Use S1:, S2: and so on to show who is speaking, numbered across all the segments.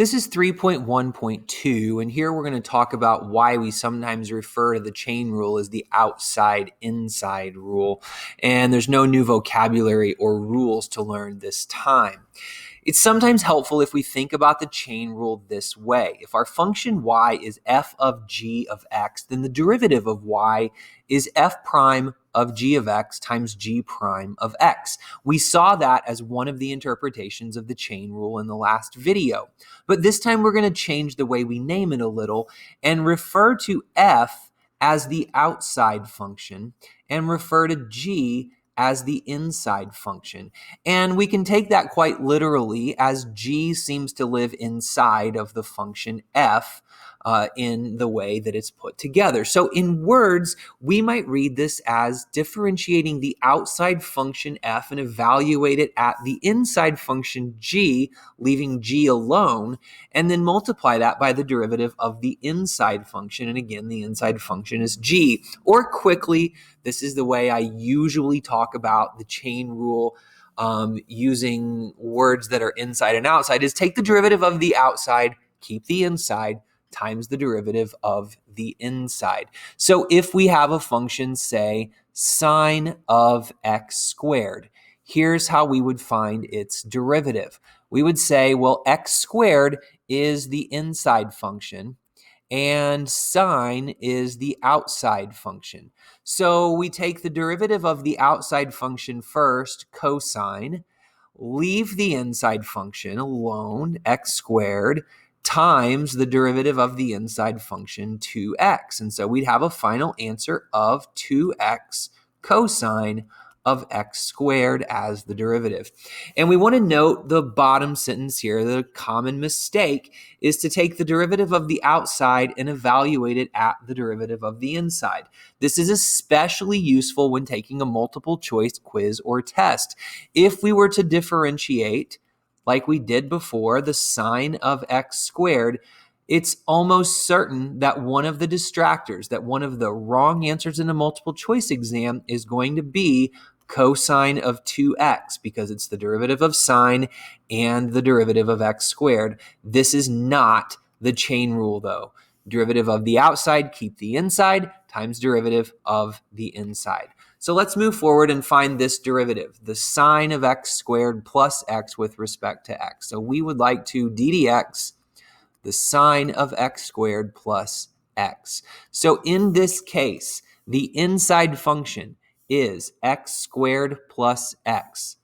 S1: This is 3.1.2, and here we're going to talk about why we sometimes refer to the chain rule as the outside-inside rule, and there's no new vocabulary or rules to learn this time. It's sometimes helpful if we think about the chain rule this way. If our function y is f of g of x, then the derivative of y is f prime of g of x times g prime of x. We saw that as one of the interpretations of the chain rule in the last video. But this time we're going to change the way we name it a little and refer to f as the outside function and refer to g as the inside function. And we can take that quite literally, as g seems to live inside of the function f in the way that it's put together. So in words, we might read this as differentiating the outside function f and evaluate it at the inside function g, leaving g alone, and then multiply that by the derivative of the inside function. And again, the inside function is g. Or quickly, this is the way I usually talk about the chain rule using words that are inside and outside, is take the derivative of the outside, keep the inside, times the derivative of the inside. So if we have a function, say, sine of x squared, here's how we would find its derivative. We would say, well, x squared is the inside function, and sine is the outside function. So we take the derivative of the outside function first, cosine, leave the inside function alone, x squared, times the derivative of the inside function, 2x. And so we'd have a final answer of 2x cosine of x squared as the derivative. And we want to note the bottom sentence here. The common mistake is to take the derivative of the outside and evaluate it at the derivative of the inside. This is especially useful when taking a multiple choice quiz or test. If we were to differentiate, like we did before, the sine of x squared, it's almost certain that one of the distractors, that one of the wrong answers in a multiple choice exam is going to be cosine of 2x, because it's the derivative of sine and the derivative of x squared. This is not the chain rule, though. Derivative of the outside, keep the inside, times derivative of the inside. So let's move forward and find this derivative, the sine of x squared plus x with respect to x. So we would like to ddx the sine of x squared plus x. So in this case, the inside function is x squared plus x.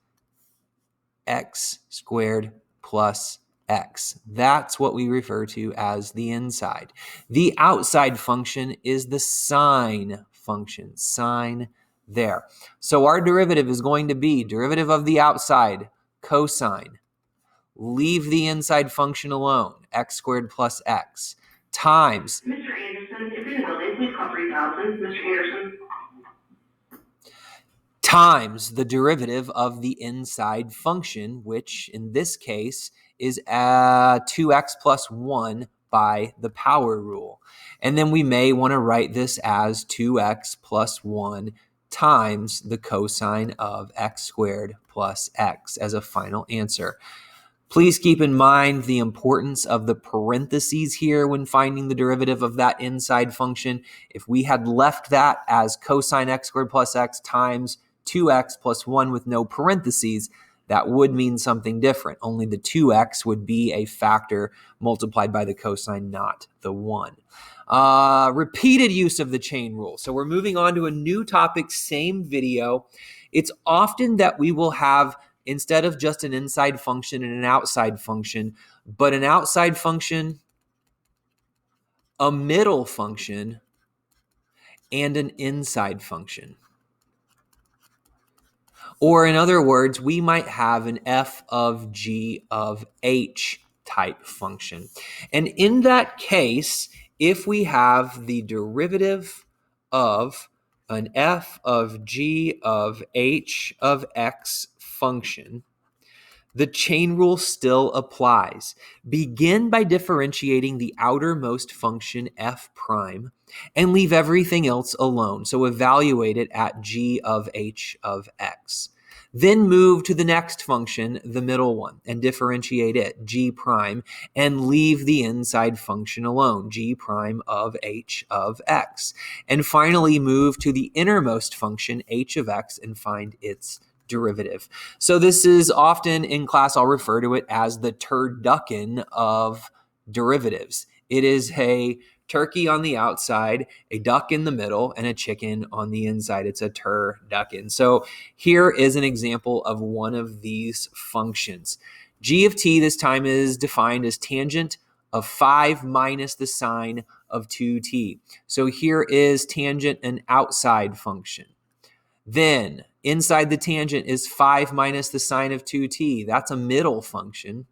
S1: X squared plus x. That's what we refer to as the inside. The outside function is the sine function, sine there. So our derivative is going to be derivative of the outside, cosine. Leave the inside function alone, x squared plus x, times.
S2: Mr. Anderson, if in the building, please call 3000. Mr. Anderson.
S1: Times the derivative of the inside function, which in this case is 2x plus 1 by the power rule. And then we may want to write this as 2x plus 1 times the cosine of x squared plus x as a final answer. Please keep in mind the importance of the parentheses here when finding the derivative of that inside function. If we had left that as cosine x squared plus x times 2x plus 1 with no parentheses, that would mean something different. Only the 2x would be a factor multiplied by the cosine, not the 1. Repeated use of the chain rule. So we're moving on to a new topic, same video. It's often that we will have, instead of just an inside function and an outside function, but an outside function, a middle function, and an inside function. Or in other words, we might have an f of g of h type function. And in that case, if we have the derivative of an f of g of h of x function, the chain rule still applies. Begin by differentiating the outermost function f prime and leave everything else alone. So evaluate it at g of h of x. Then move to the next function, the middle one, and differentiate it, g prime, and leave the inside function alone, g prime of h of x. And finally, move to the innermost function, h of x, and find its derivative. So this is often in class, I'll refer to it as the turducken of derivatives. It is a turkey on the outside, a duck in the middle, and a chicken on the inside. It's a turducken. So here is an example of one of these functions. G of t this time is defined as tangent of 5 minus the sine of 2t. So here is tangent an outside function. Then inside the tangent is 5 minus the sine of 2t. That's a middle function.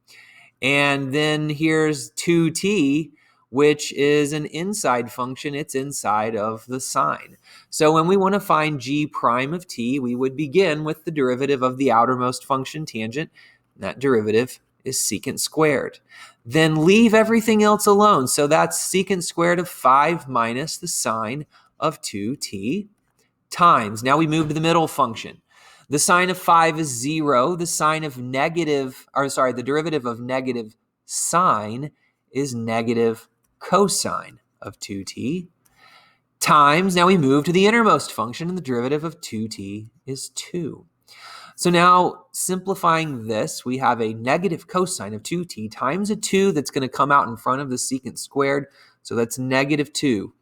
S1: And then here's 2t, which is an inside function. It's inside of the sine. So when we want to find g prime of t, we would begin with the derivative of the outermost function tangent. That derivative is secant squared. Then leave everything else alone. So that's secant squared of 5 minus the sine of 2t times. Now we move to the middle function. The sine of 5 is 0. The derivative of negative sine is negative cosine of 2t times. Now we move to the innermost function, and the derivative of 2t is 2. So now simplifying this, we have a negative cosine of 2t times a 2 that's going to come out in front of the secant squared. So that's negative 2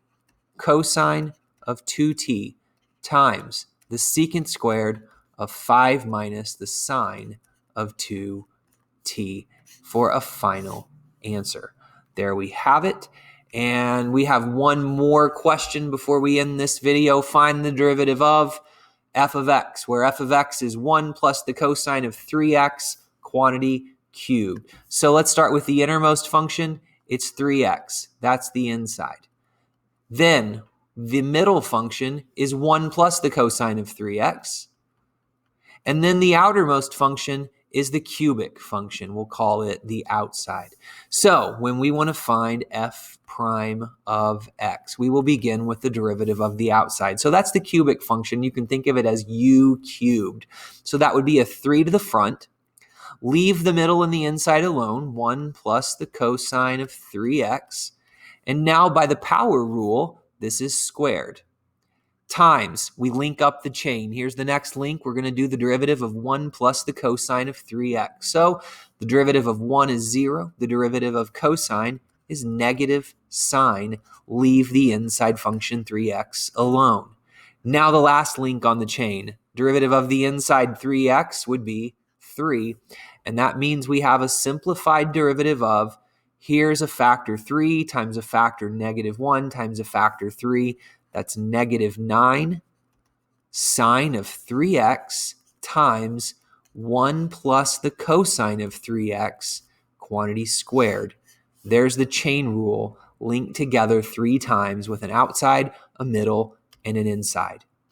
S1: cosine of 2t times the secant squared of 5 minus the sine of 2t for a final answer. There we have it. And we have one more question before we end this video. Find the derivative of f of x, where f of x is 1 plus the cosine of 3x quantity cubed. So let's start with the innermost function. It's 3x. That's the inside. Then the middle function is 1 plus the cosine of 3x. And then the outermost function is the cubic function. We'll call it the outside. So when we want to find f prime of x, we will begin with the derivative of the outside. So that's the cubic function. You can think of it as u cubed. So that would be a 3 to the front. Leave the middle and the inside alone, 1 plus the cosine of 3x. And now by the power rule, this is squared. Times, we link up the chain. Here's the next link. We're going to do the derivative of 1 plus the cosine of 3x. So the derivative of 1 is 0. The derivative of cosine is negative sine. Leave the inside function 3x alone. Now the last link on the chain. Derivative of the inside 3x would be 3. And that means we have a simplified derivative of, here's a factor 3 times a factor negative 1 times a factor 3. That's negative 9 sine of 3x times 1 plus the cosine of 3x quantity squared. There's the chain rule linked together 3 times with an outside, a middle, and an inside.